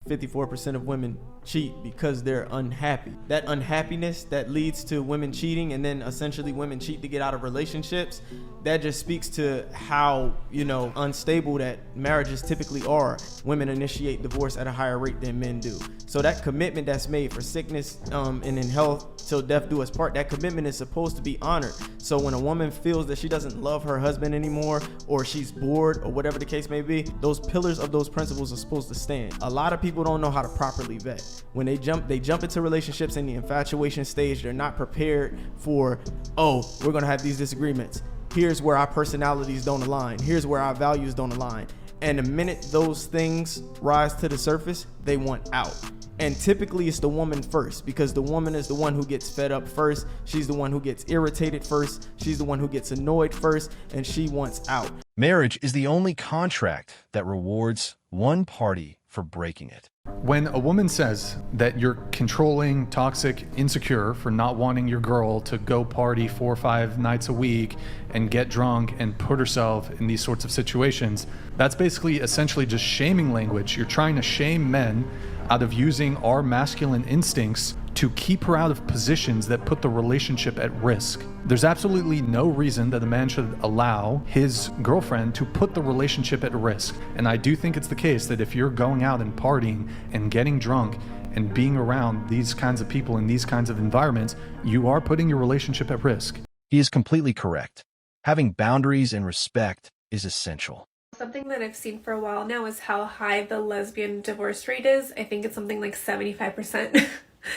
54% of women cheat because they're unhappy. That unhappiness that leads to women cheating, and then essentially women cheat to get out of relationships, that just speaks to how, unstable that marriages typically are. Women initiate divorce at a higher rate than men do. So that commitment that's made for sickness and in health till death do us part, that commitment is supposed to be honored. So when a woman feels that she doesn't love her husband anymore, or she's bored, or whatever the case may be, those pillars of those principles are supposed to stand. A lot of people don't know how to properly vet. When they jump into relationships in the infatuation stage, they're not prepared for, we're gonna have these disagreements. Here's where our personalities don't align. Here's where our values don't align. And the minute those things rise to the surface, they want out. And typically it's the woman first, because the woman is the one who gets fed up first. She's the one who gets irritated first. She's the one who gets annoyed first, and she wants out. Marriage is the only contract that rewards one party for breaking it. When a woman says that you're controlling, toxic, insecure for not wanting your girl to go party 4 or 5 nights a week and get drunk and put herself in these sorts of situations, that's basically essentially just shaming language. You're trying to shame men out of using our masculine instincts to keep her out of positions that put the relationship at risk. There's absolutely no reason that a man should allow his girlfriend to put the relationship at risk. And I do think it's the case that if you're going out and partying and getting drunk and being around these kinds of people in these kinds of environments, you are putting your relationship at risk. He is completely correct. Having boundaries and respect is essential. Something that I've seen for a while now is how high the lesbian divorce rate is. I think it's something like 75%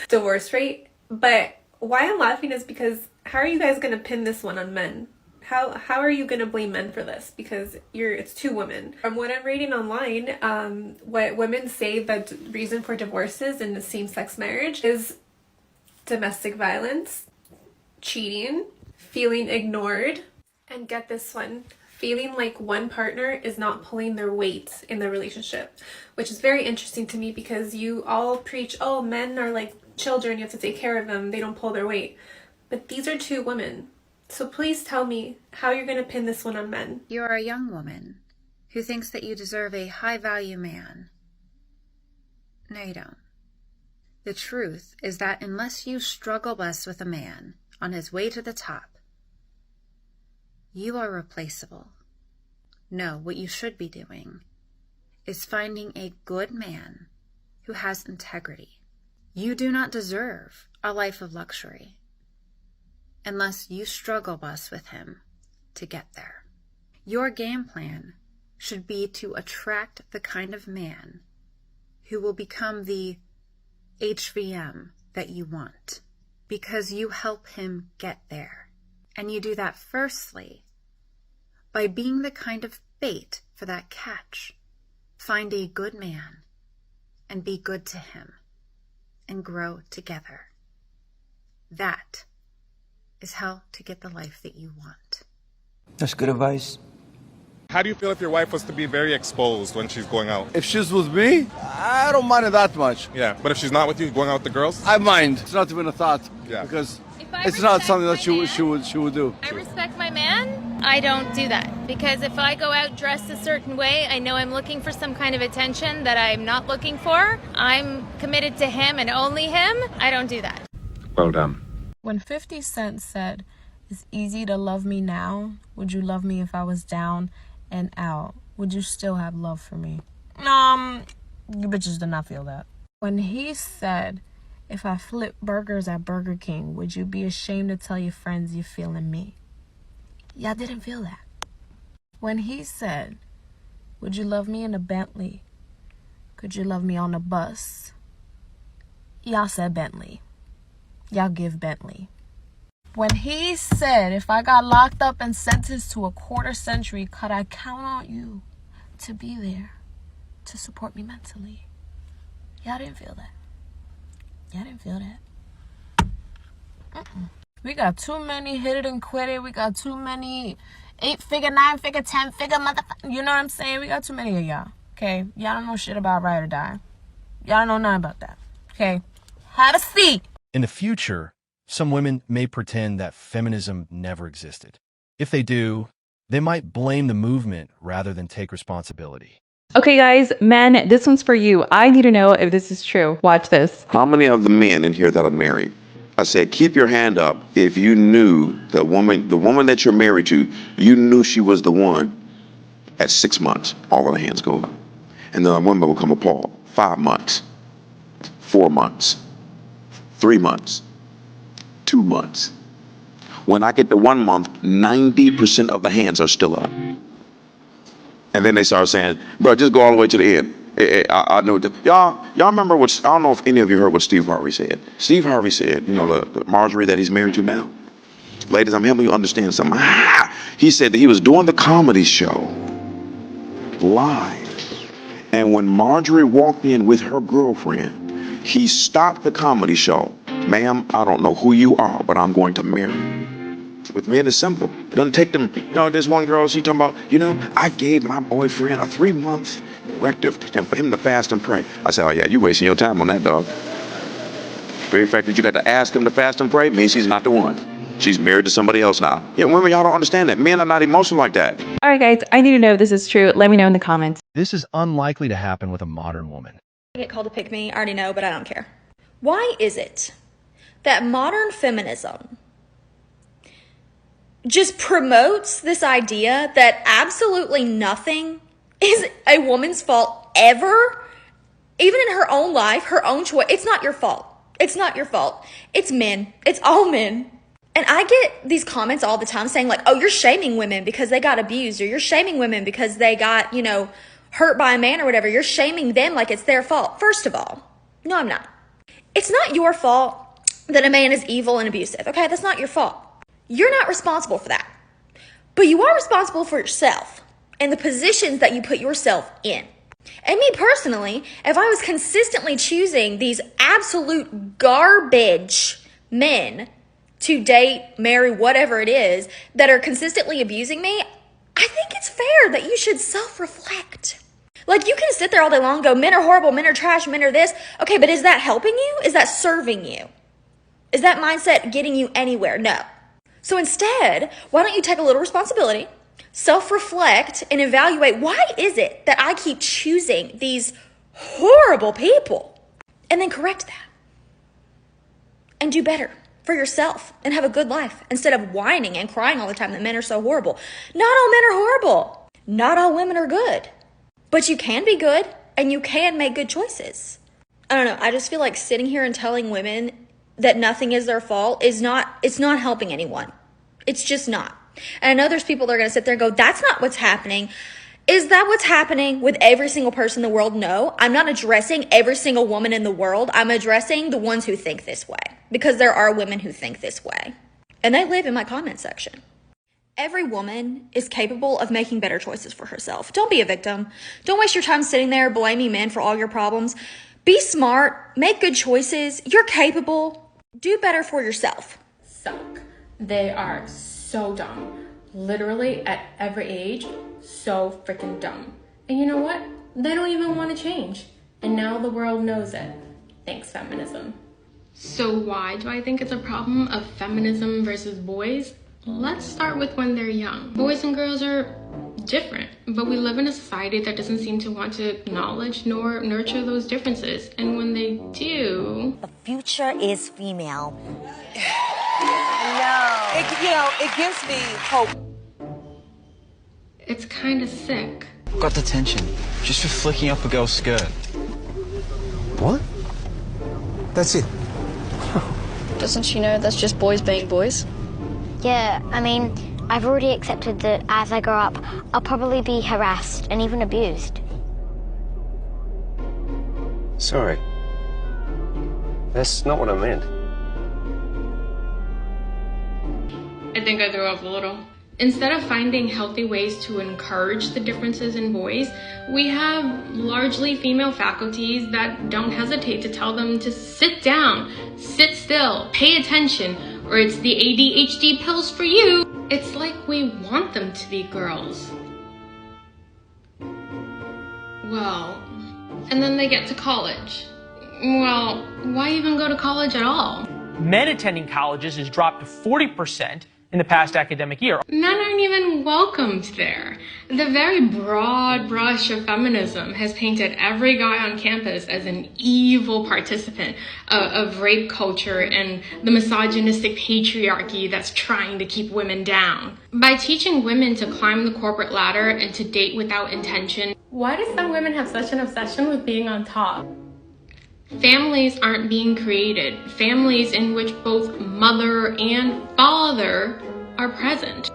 divorce rate. But why I'm laughing is because how are you guys going to pin this one on men? How are you going to blame men for this? Because it's 2 women. From what I'm reading online, what women say the reason for divorces in the same-sex marriage is domestic violence, cheating, feeling ignored, and get this one, feeling like one partner is not pulling their weight in the relationship, which is very interesting to me because you all preach, men are like children, you have to take care of them, they don't pull their weight. But these are 2 women. So please tell me how you're going to pin this one on men. You are a young woman who thinks that you deserve a high-value man. No, you don't. The truth is that unless you struggle less with a man on his way to the top, you are replaceable. No, what you should be doing is finding a good man who has integrity. You do not deserve a life of luxury unless you struggle less with him to get there. Your game plan should be to attract the kind of man who will become the HVM that you want, because you help him get there. And you do that firstly by being the kind of bait for that catch. Find a good man and be good to him and grow together. That is how to get the life that you want. That's good advice. How do you feel if your wife was to be very exposed when she's going out? If she's with me, I don't mind it that much. Yeah, but if she's not with you, going out with the girls? I mind. It's not even a thought. Yeah. Because it's not something that she would do. I respect my man. I don't do that. Because if I go out dressed a certain way, I know I'm looking for some kind of attention that I'm not looking for. I'm committed to him and only him. I don't do that. Well done. When 50 Cent said, "It's easy to love me now. Would you love me if I was down and out? Would you still have love for me?" You bitches did not feel that. When he said, "If I flip burgers at Burger King, would you be ashamed to tell your friends you're feeling me?" Y'all didn't feel that. When he said, "Would you love me in a Bentley? Could you love me on a bus?" Y'all said Bentley. Y'all give Bentley. When he said, "If I got locked up and sentenced to a quarter century, could I count on you to be there to support me mentally?" Y'all didn't feel that. Y'all didn't feel that. We got too many hit it and quit it. We got too many 8-figure, 9-figure, 10-figure motherfucker. You know what I'm saying? We got too many of y'all. Okay? Y'all don't know shit about ride or die. Y'all don't know nothing about that. Okay? Have a seat. In the future, some women may pretend that feminism never existed. If they do, they might blame the movement rather than take responsibility. Okay, guys, men, this one's for you. I need to know if this is true. Watch this. How many of the men in here that are married? I said, keep your hand up if you knew the woman that you're married to, you knew she was the one at 6 months. All of the hands go up. And the women will come appalled. 5 months, 4 months, 3 months, 2 months. When I get to 1 month, 90% of the hands are still up. And then they start saying, bro, just go all the way to the end. I know y'all remember what, I don't know if any of you heard what Steve Harvey said. Steve Harvey said, you know, the Marjorie that he's married to now. Ladies, I'm helping you understand something. He said that he was doing the comedy show live. And when Marjorie walked in with her girlfriend, he stopped the comedy show. Ma'am, I don't know who you are, but I'm going to marry you. With men, it's simple. It doesn't take them, you know, there's one girl, she talking about, you know, I gave my boyfriend a 3-month directive and for him to fast and pray. I said, oh yeah, you wasting your time on that, dog. The very fact that you got to ask him to fast and pray means he's not the one. She's married to somebody else now. Yeah, women, y'all don't understand that. Men are not emotional like that. All right, guys, I need to know if this is true. Let me know in the comments. This is unlikely to happen with a modern woman. I get called a pick me, I already know, but I don't care. Why is it that modern feminism just promotes this idea that absolutely nothing is a woman's fault ever? Even in her own life, her own choice. It's not your fault. It's not your fault. It's men. It's all men. And I get these comments all the time saying like, oh, you're shaming women because they got abused, or you're shaming women because they got, you know, hurt by a man or whatever. You're shaming them like it's their fault. First of all, no, I'm not. It's not your fault that a man is evil and abusive. Okay, that's not your fault. You're not responsible for that. But you are responsible for yourself and the positions that you put yourself in. And me personally, if I was consistently choosing these absolute garbage men to date, marry, whatever it is, that are consistently abusing me, I think it's fair that you should self-reflect. Like, you can sit there all day long and go, men are horrible, men are trash, men are this. Okay, but is that helping you? Is that serving you? Is that mindset getting you anywhere? No. So instead, why don't you take a little responsibility, self-reflect, and evaluate, why is it that I keep choosing these horrible people? And then correct that. And do better for yourself and have a good life instead of whining and crying all the time that men are so horrible. Not all men are horrible. Not all women are good. But you can be good and you can make good choices. I don't know. I just feel like sitting here and telling women that nothing is their fault it's not helping anyone. It's just not. And I know there's people that are going to sit there and go, that's not what's happening. Is that what's happening with every single person in the world? No, I'm not addressing every single woman in the world. I'm addressing the ones who think this way, because there are women who think this way, and they live in my comment section. Every woman is capable of making better choices for herself. Don't be a victim. Don't waste your time sitting there blaming men for all your problems. Be smart, make good choices. You're capable. Do better for yourself. Suck. They are so dumb. Literally at every age, so freaking dumb. And you know what? They don't even want to change. And now the world knows it. Thanks, feminism. So why do I think it's a problem of feminism versus boys? Let's start with when they're young. Boys and girls are different, but we live in a society that doesn't seem to want to acknowledge nor nurture those differences. And when they do... The future is female. No. It gives me hope. It's kind of sick. Got detention just for flicking up a girl's skirt. What? That's it. Doesn't she know that's just boys being boys? Yeah, I mean, I've already accepted that as I grow up, I'll probably be harassed and even abused. Sorry. That's not what I meant. I think I threw up a little. Instead of finding healthy ways to encourage the differences in boys, we have largely female faculties that don't hesitate to tell them to sit down, sit still, pay attention, or it's the ADHD pills for you. It's like we want them to be girls. Well, and then they get to college. Well, why even go to college at all? Men attending colleges has dropped to 40%, in the past academic year. Men aren't even welcomed there. The very broad brush of feminism has painted every guy on campus as an evil participant of rape culture and the misogynistic patriarchy that's trying to keep women down. By teaching women to climb the corporate ladder and to date without intention. Why do some women have such an obsession with being on top? Families aren't being created. Families in which both mother and father are present.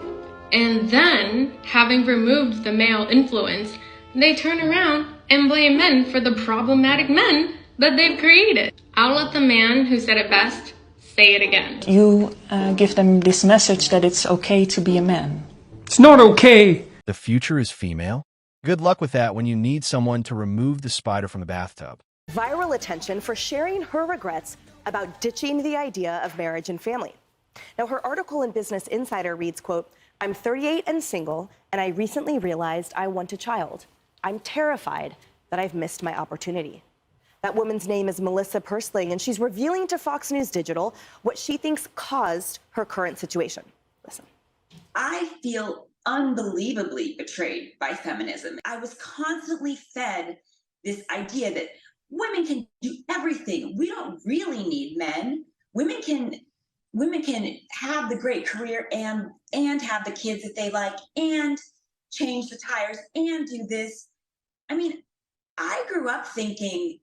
And then, having removed the male influence, they turn around and blame men for the problematic men that they've created. I'll let the man who said it best say it again. You give them this message that it's okay to be a man. It's not okay. The future is female? Good luck with that when you need someone to remove the spider from the bathtub. Viral attention for sharing her regrets about ditching the idea of marriage and family. Now, her article in Business Insider reads, quote, "I'm 38 and single, and I recently realized I want a child. I'm terrified that I've missed my opportunity." That woman's name is Melissa Persling, and she's revealing to Fox News Digital what she thinks caused her current situation. Listen. I feel unbelievably betrayed by feminism. I was constantly fed this idea that women can do everything. We don't really need men. Women can have the great career and have the kids that they like and change the tires and do this. I mean, I grew up thinking,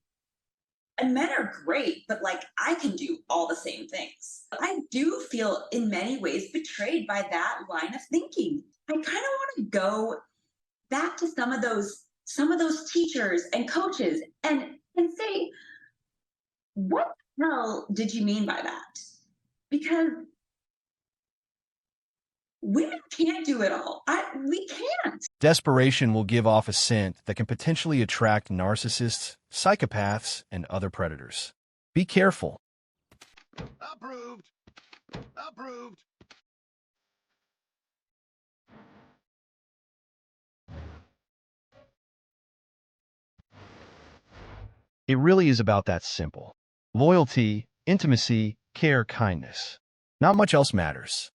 and men are great, but like I can do all the same things. I do feel in many ways betrayed by that line of thinking. I kind of want to go back to some of those teachers and coaches and say, what the hell did you mean by that? Because women can't do it all. We can't. Desperation will give off a scent that can potentially attract narcissists, psychopaths, and other predators. Be careful. Approved. Approved. It really is about that simple. Loyalty, intimacy, care, kindness. Not much else matters.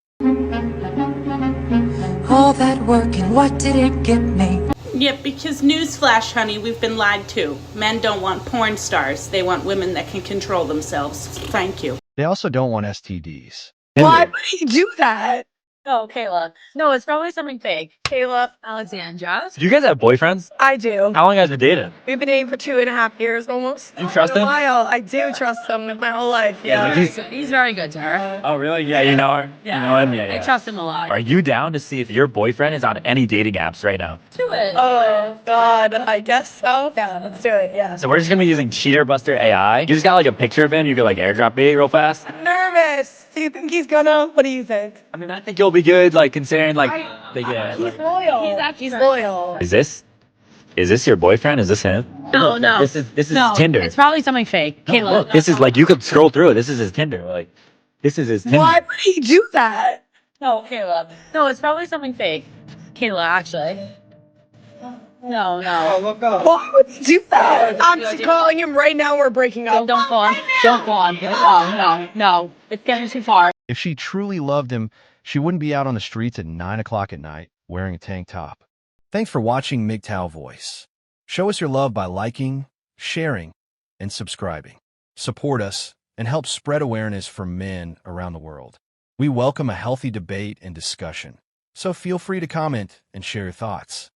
All that work and what did it get me? Yeah, because newsflash, honey, we've been lied to. Men don't want porn stars. They want women that can control themselves. Thank you. They also don't want STDs. Why would he do that? Oh, Kayla. No, it's probably something fake. Kayla, Alexandra. Do you guys have boyfriends? I do. How long have you been dating? We've been dating for 2.5 years almost. You trust him? A while. I do trust him my whole life. Yeah. He's very good to her. Oh, really? Yeah, you know her? Yeah. You know him? Yeah. I trust him a lot. Are you down to see if your boyfriend is on any dating apps right now? Do it. Oh, God. I guess so. Yeah, let's do it. Yeah. So we're just going to be using Cheater Buster AI. You just got like a picture of him. You could like airdrop me real fast. I'm nervous. Do you think he's gonna? What do you think? I mean, I think you'll be good, like considering like, He's loyal. He's loyal. Is this your boyfriend? Is this him? No. This is No, Tinder. it's probably something fake. No, Kayla. look, this is like, you could scroll through it. This is his Tinder. Like, this is his Tinder. Why would he do that? No, Caleb. No, it's probably something fake. Kayla, actually. No. Why would he do that? I'm just calling him right now. We're breaking up. Don't go on. Don't go on. No. It's getting too far. If she truly loved him, she wouldn't be out on the streets at 9 o'clock at night wearing a tank top. Thanks for watching MGTOW Voice. Show us your love by liking, sharing, and subscribing. Support us and help spread awareness for men around the world. We welcome a healthy debate and discussion, so feel free to comment and share your thoughts.